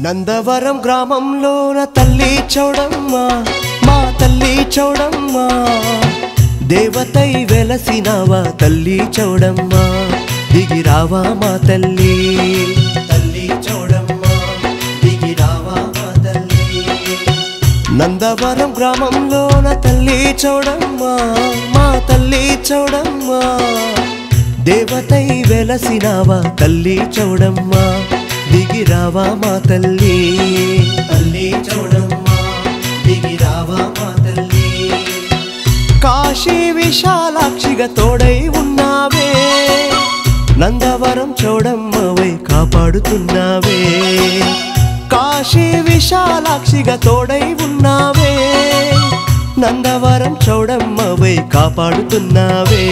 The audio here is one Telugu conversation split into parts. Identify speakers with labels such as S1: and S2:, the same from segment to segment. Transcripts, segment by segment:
S1: నందవరం గ్రామంలోన తల్లి చౌడమ్మ మా తల్లి చౌడమ్మ దేవతై వెలసినావా తల్లి చౌడమ్మ దిగిరావా మా తల్లి తల్లి చౌడమ్మ దిగిరావా మా తల్లి నందవరం గ్రామంలోన తల్లి చౌడమ్మ మా తల్లి చౌడమ్మ దేవతై వెలసినావా తల్లి చౌడమ్మ దిగిరావా మా తల్లి తల్లి చౌడమ్మ దిగిరావా మా తల్లి కాశీ విశాలాక్షిగా తోడై ఉన్నావే నందవరం చౌడమ్మవై కాపాడుతున్నావే కాశీ విశాలాక్షిగా తోడై ఉన్నావే నందవరం చౌడమ్మవై కాపాడుతున్నావే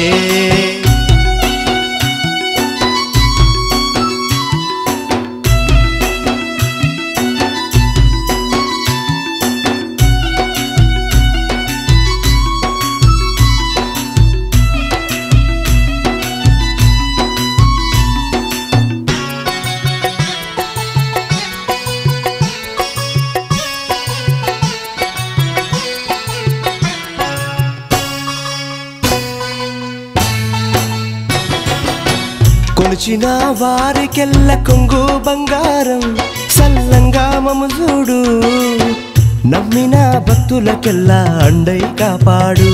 S1: కొలిచిన వారికెల్ల కొంగు బంగారం సల్లంగా మము చూడు నమ్మిన భక్తులకెల్లా అండై కాపాడు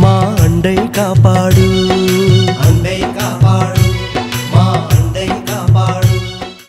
S1: మా అండై కాపాడు